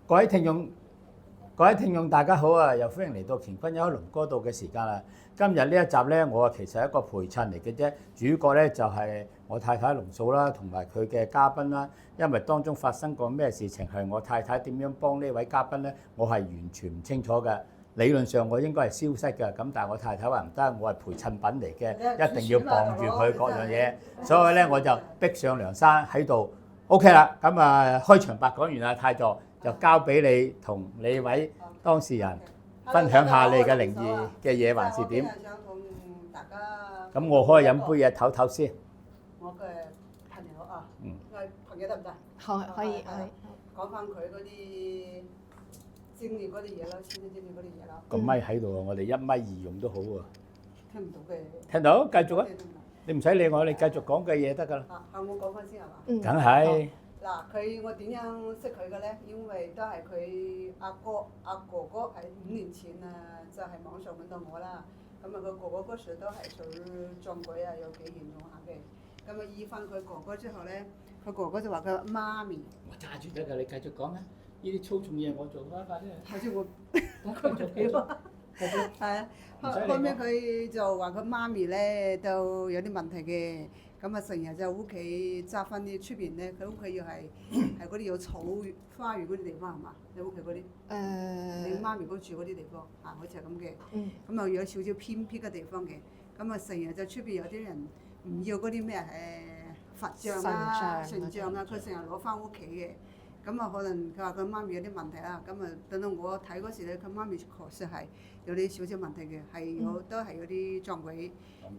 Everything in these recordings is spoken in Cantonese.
各位聽眾，各位聽眾大家好啊！又歡迎嚟到乾坤有龍哥道嘅時間啦。今日呢一集咧，我其實係一個陪襯嚟嘅啫，主角咧就係我太太龍嫂啦，同埋佢嘅嘉賓啦。因為當中發生過咩事情，係我太太點樣幫呢位嘉賓咧，我係完全唔清楚嘅。理論上我應該係消失嘅，咁但係我太太話唔得，我係陪襯品嚟嘅，一定要傍住佢各樣嘢，所以咧我就逼上梁山喺度。OK 啦，咁啊開場白講完啦，太座就交俾你同你位當事人分享下你嘅靈異嘅嘢，還是點？想同大家咁我可以飲杯嘢唞唞先。我嘅朋友啊，嗯，我朋友得唔得？可以。講翻佢嗰啲經歷嗰啲嘢啦，親身經歷嗰啲嘢啦。個咪喺度啊，我哋1米2用都好喎。聽唔到嘅。聽到？繼續啊！你唔使理我，你繼續講嘅嘢得㗎啦。係我講翻先係嘛？嗯，梗係。嗱，我點樣識佢嘅咧？因為都係佢阿哥哥係5年前啊，就係網上揾到我啦。咁啊，佢哥哥嗰時都係屬於撞鬼啊，有幾嚴重下嘅。咁啊，醫翻佢哥哥之後咧，佢哥哥就話佢媽咪。我揸住得㗎，你繼續講啊！呢啲粗重嘢我做啦，快啲。頭先我繼續俾我。係啊，後尾佢就話佢媽咪咧都有啲問題嘅，咁啊成日就屋企揸翻啲出邊咧，佢屋企又係嗰啲有草花園嗰啲地方係嘛？你屋企嗰啲？你媽咪嗰住嗰啲地方啊，好似係咁嘅。咁啊有少少偏僻嘅地方嘅，咁啊成日就出邊有啲人唔要嗰啲咩佛像啊、神像啊，佢成日攞翻屋企嘅。咁啊，可能佢話佢媽咪有啲問題啦，咁啊，等到我睇嗰時咧，佢媽咪確實係有啲少少問題嘅，係都係有啲撞鬼。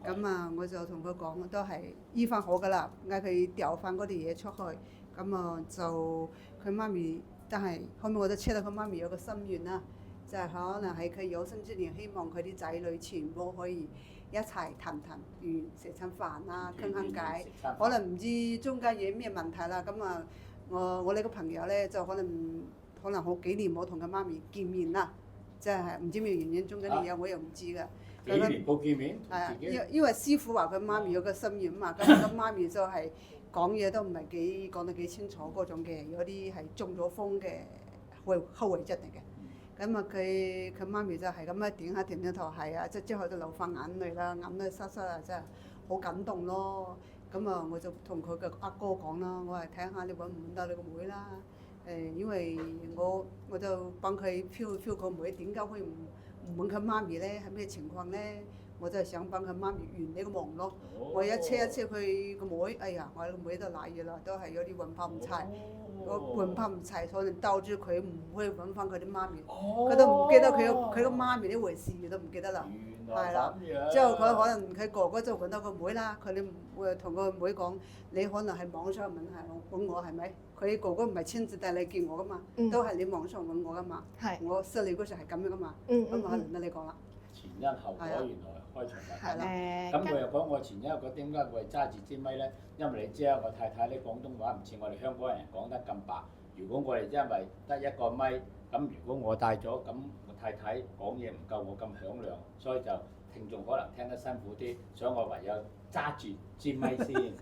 咁啊，我就同佢講，都係醫翻好㗎啦，嗌佢掉翻嗰啲嘢出去。咁啊，就佢媽咪，但係後面我都知道佢媽咪有個心願啦，就係可能喺佢有生之年，希望佢啲仔女全部可以一齊談完食餐飯啦，傾傾偈。可能唔知中間有咩問題啦，咁啊。我呢個朋友咧就可能好幾年冇同佢媽咪見面啦，即係唔知咩原因，中間啲嘢我又唔知㗎。幾年冇見面？係啊，因為師傅話佢媽咪有個心願嘛，咁佢媽咪就係講嘢都唔係講得幾清楚嗰種嘅，有啲係中咗風嘅後遺症嚟嘅。咁啊，佢媽咪就係咁樣點下頭，係啊，即之後就流翻眼淚啦，眼淚濕濕啊，真係好感動咯。咁啊，我就同佢嘅阿哥講啦，我係睇下你揾唔揾到你個妹啦。因為我就幫佢 feel 個妹點解會唔揾佢媽咪咧？係咩情況咧？我就係想幫佢媽咪圓呢個夢咯。我一車佢個妹，哎呀，我個妹都瀨嘢啦，都係有啲魂魄唔齊。個魂魄唔齊，所以導致佢唔可以揾翻佢啲媽咪。佢都唔記得佢個媽咪呢回事，都唔記得啦。係啦，之後佢可能佢哥哥就揾到個妹啦，佢哋會同個妹講：你可能係網上問題揾我係咪？佢哥哥唔係親自帶你見我噶嘛，都係你網上揾我噶嘛。我識你嗰時係咁樣噶嘛。咁啊，輪到你講啦。前因後果原來開場白。係啦。咁我又講我前因後果點解我係揸住支咪咧？因為你知啊，我太太咧廣東話唔似我哋香港人講得咁白。如果我哋因為得一個咪，咁如果我帶咗，咁我太太講嘢唔夠我咁響亮，所以就聽眾可能聽得辛苦啲，所以我唯有揸住支咪先。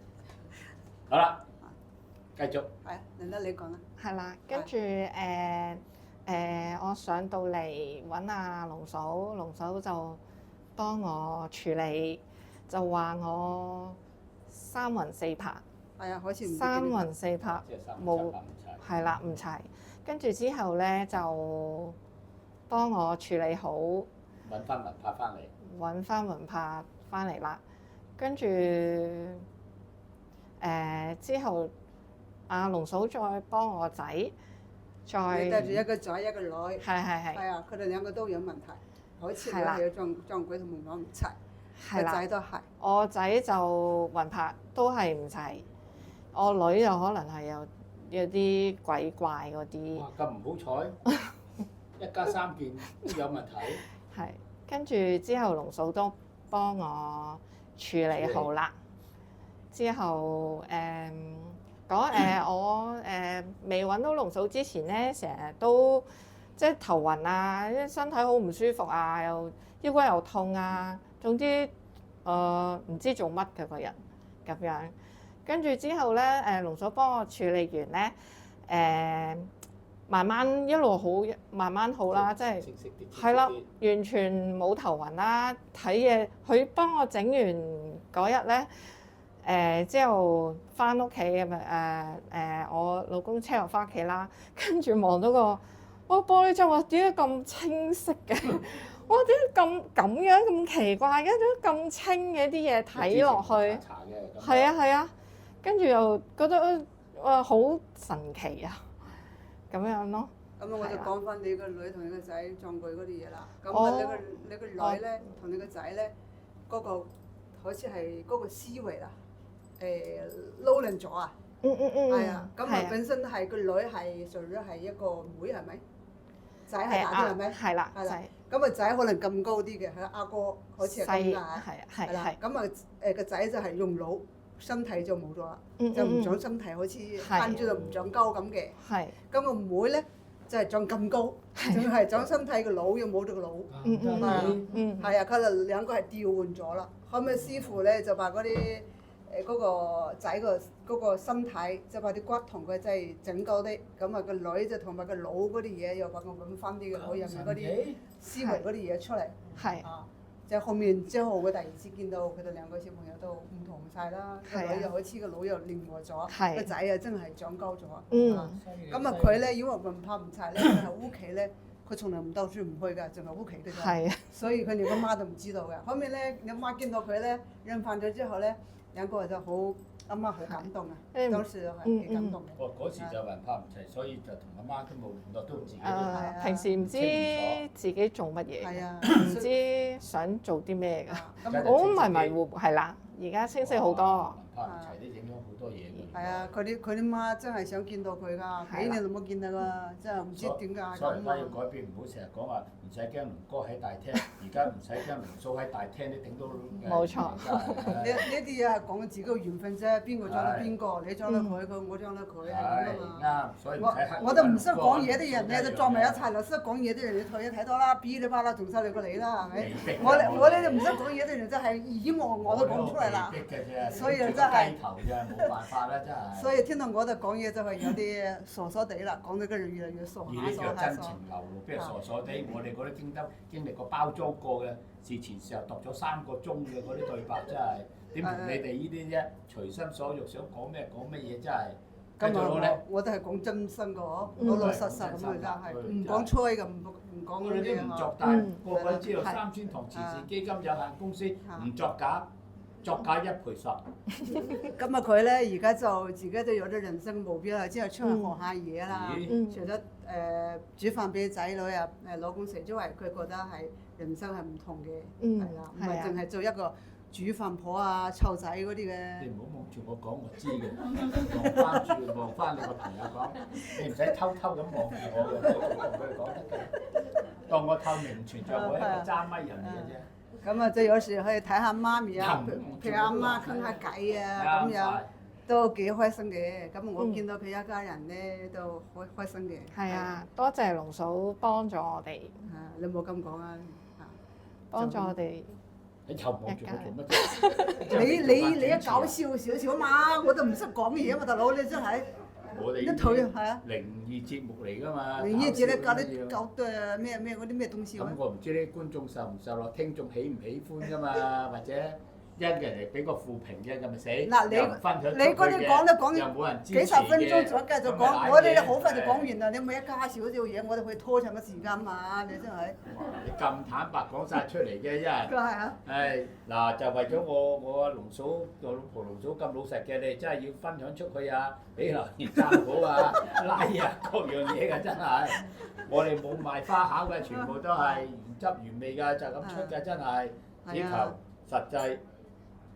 好啦，繼續。係啊，輪到你講啦。係啦，跟住我上到嚟揾阿龍嫂，龍嫂就幫我處理，就話我三魂四魄。係啊，好似三魂四魄冇，係啦，唔齊。跟住之後咧就幫我處理好，揾翻魂魄翻嚟，揾翻魂魄翻嚟啦。跟住之後，阿龍嫂再幫我仔，再帶住一個仔一個女。係。係啊，佢哋兩個都有問題，好似佢係有撞鬼同夢講唔齊。係啦，個仔都係。我仔就魂魄都係唔齊，我女又可能係有啲鬼怪嗰啲。哇！咁唔好彩，一家三件都有問題。係，跟住之後龍嫂都幫我處理好啦。之後我未揾到龍嫂之前咧，成日都即係頭暈啊，身體好唔舒服啊，又腰骨又痛啊，總之唔知做乜嘅個人咁樣。跟住之後咧，龍嫂幫我處理完咧，慢慢一路好，慢慢好啦，即係清晰啲。係啦，完全冇頭暈啦。睇嘢，佢幫我整完嗰日咧，之後翻屋企我老公車我翻屋企啦，跟住望到個玻璃窗，我點解咁清晰嘅？我點解咁樣咁奇怪嘅？點解咁清嘅啲嘢睇落去？係啊係啊，跟住又覺得好神奇啊，咁樣咯。咁我就講翻你個女同你個仔撞鬼嗰啲嘢啦。咁你個女咧同你個仔咧，嗰個好似係嗰個思維啦，撈亂咗啊！係啊，咁啊本身係個女係屬於係一個妹係咪？仔係大啲係咪？係啦，係啦。咁啊仔可能咁高啲嘅，係阿哥好似係咁㗎嚇。係啦。咁啊個仔就係用腦，身體就冇咗啦，就唔長身體，好似攤住就唔長高咁嘅。係。咁個妹咧就係長咁高，仲係長身體個腦又冇咗個腦。係啊，佢哋兩個係調換咗啦。後尾師傅咧就把嗰啲嗰個仔嗰個身體，就把啲骨同佢即係整高啲。咁啊個女就同埋個腦嗰啲嘢又把我揾翻啲嘅腦入面嗰啲思維嗰啲嘢出嚟。係。就後面之後，我第二次見到佢哋兩個小朋友都唔同晒啦，個女又好似個腦又靈活咗，個仔啊真係長高咗。咁啊佢咧，因為唔怕唔齊咧，佢喺屋企咧，佢從來唔到處唔去㗎，淨係屋企嘅啫。所以佢連個媽都唔知道嘅。後面咧，阿媽見到佢咧，認翻咗之後咧，兩個就好。阿媽好感動啊！當時就係幾感動嘅。嗰時就雲拍唔齊，所以就同阿媽都冇聯絡，都自己都平時唔知自己做乜嘢，唔知想做啲咩㗎。好迷糊，係啦，而家清晰好多。雲拍唔齊都影響好多嘢㗎。係啊，佢啲媽真係想見到佢㗎，幾年都冇見到㗎，真係唔知點解。所以而家要改變，唔好成日講話唔使驚龍哥喺大廳，而家唔使驚龍嫂喺大廳，你頂到。冇錯。呢啲嘢係講自己嘅緣分啫，邊個撞到邊個，你撞到佢，我撞到佢係咁㗎嘛。啱，所以唔使黑。我都唔識講嘢啲人咧，就撞埋一齊啦。識講嘢啲人，你睇多啦，嗶哩吧啦，仲犀利過你啦，係咪？我呢啲唔識講嘢啲人真係耳目我都講出嚟啦。所以真係。雞頭啫，冇辦法啦，真係。所以聽到我哋講嘢就係有啲傻傻地啦，講到跟住越嚟越傻下傻下。而呢個真情流露，邊係傻傻地？我哋嗰啲經歷過包裝過嘅，事前時候讀咗3個鐘嘅嗰啲對白，真係點同你哋呢啲啫？隨心所欲想講咩講乜嘢，真係。咁啊，我都係講真心嘅嗬，老老實實咁嘅真係，唔講吹嘅，唔講嗰啲唔作大，個個都知道三千堂慈善基金有限公司唔作假。作假1賠10。咁啊佢咧而家就自己都有咗人生目標啦，之後出去學下嘢啦。除咗煮飯俾仔女啊老公食之外，佢覺得係人生係唔同嘅，係啦，唔係淨係做一個煮飯婆啊、湊仔嗰啲嘅。你唔好望住我講，我知嘅。望翻你個朋友講，你唔使偷偷咁望住我嘅，同佢講得嘅。當我透明存在我一個揸咪人嘅啫。咁啊，就有時去睇下媽咪啊，陪阿媽傾下偈啊，咁樣都幾開心嘅。咁我見到佢一家人咧都開心嘅。係啊，多謝龍嫂幫咗我哋。你冇咁講啊！幫咗我哋。你又望住我做乜？你一搞笑少少啊嘛，我都唔識講嘢啊嘛，大佬你真係。我哋呢套係啊，靈異節目嚟㗎嘛。靈異節咧教啲教嘅咩嗰啲咩東西。咁我唔知啲觀眾受唔受落，聽眾喜唔喜歡㗎嘛？或者一人嚟俾個負評嘅咁咪死。嗱你嗰啲講都講完幾十分鐘再繼續講，我哋好快就講完啦。你咪一加少少嘢，我哋可以拖長個時間嘛？你真係。你咁坦白講晒出嚟嘅，因為係啊。係嗱，就為咗我阿龍嫂，我老婆龍嫂咁老實嘅，你真係要分享出去啊！俾留言讚好啊、like 啊，各樣嘢㗎真係。我哋冇賣花巧嘅，全部都係原汁原味㗎，就咁出嘅真係。只求實際，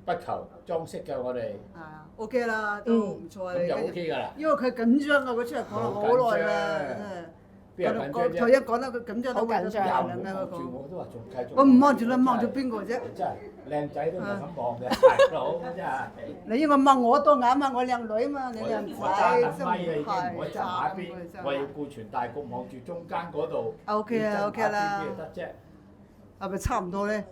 不求裝飾嘅我哋。係啊 ，OK 啦，都唔錯啊。咁就 OK 㗎啦。因為佢緊張啊，佢出嚟講咗好耐啦，真係。邊有緊張啫？頭一講得佢緊張到緊張啦，望住我都話仲繼續。我唔望住你，望住邊個啫？真係靚仔都唔敢望嘅，大佬真係。你因為望我多眼嘛，我靚女嘛，你靚仔。我揸緊咪啊，已經唔可以揸埋一邊，我要顧全大局，望住中間嗰度。OK 啊，OK 啦。邊度得啫？係咪差唔多咧？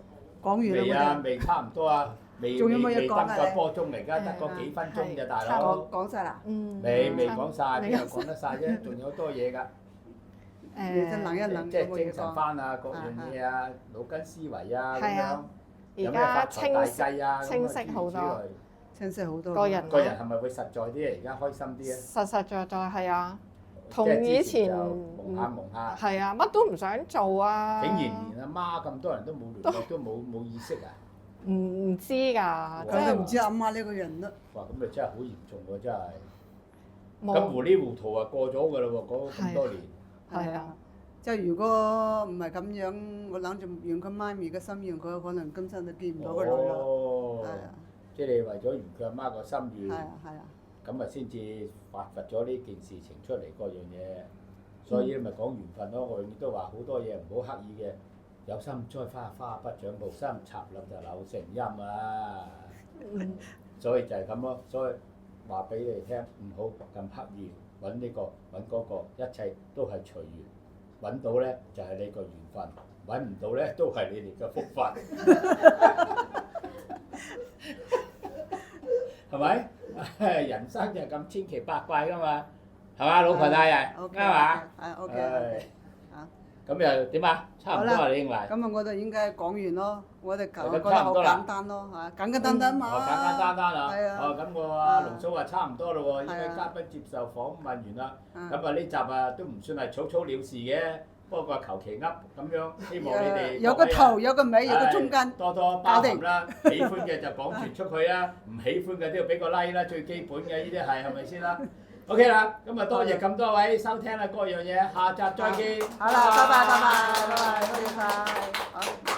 講完啦。未啊，未差唔多啊。仲有冇嘢講啊？得個波鐘嚟㗎，得個幾分鐘啫，大佬。講晒啦。未講晒，邊度講得晒啫？仲有好多嘢㗎。你真諗一諗即係有冇嘢精神講？翻啊，各樣嘢啊，腦筋思維啊咁樣係啊。有咩發而家財大計啊，清咁啊晰好多諸如此類清晰好多。個人個人係咪會實在啲啊？而家開心啲啊？實實在在係啊，同即係以之前前就蒙下蒙下，係啊，乜都唔想做啊。竟然連阿媽咁多人都冇聯絡，都冇意識啊！唔知㗎，即佢都唔係知阿媽呢個人啦。哇！咁咪真係好嚴重喎，真係。咁冇糊里糊塗啊過咗㗎啦喎，嗰咁多年。係啊。即係如果唔係咁樣，我諗住圓佢媽咪嘅心願，佢可能今生都見唔到個女啦。哦係啊，即係你為咗圓佢阿媽個心願，係啊，係啊。咁啊先至發掘咗呢件事情出嚟嗰樣嘢。所以咪講緣分咯，我永遠都話好多嘢唔好刻意嘅，有心栽花花不長，無心插柳就柳成蔭啊！所以就係咁咯，所以話俾你哋聽，唔好咁刻意揾呢個揾嗰個，一切都係隨緣。揾到咧就係你個緣分，揾唔到咧都係你哋嘅福分，係咪？人生就係咁千奇百怪噶嘛，係嘛，老婆大人啱嘛？係 OK。啊，咁又點啊？差唔多啊，你認為？咁啊，我哋應該講完咯。我哋講咁覺得好差唔多啦簡單咯，嚇，簡簡單單嘛。哦，簡簡單單啦。係啊。哦，咁我阿龍嫂話差唔多咯喎，因為係啊嘉賓接受訪問完啦。啊咁啊呢集啊都唔算係草草了事嘅，不過求其噏咁樣，希望你哋有個頭，有個尾，有個中間。多多包涵啦。喜歡嘅就講傳出去啦，唔喜歡嘅都要俾個 like 啦，最基本嘅呢啲係咪先啦？OK 啦，咁啊多謝咁多位收聽啦，各樣嘢，下集再見。好啦，拜拜，拜拜，拜拜，多謝晒。好。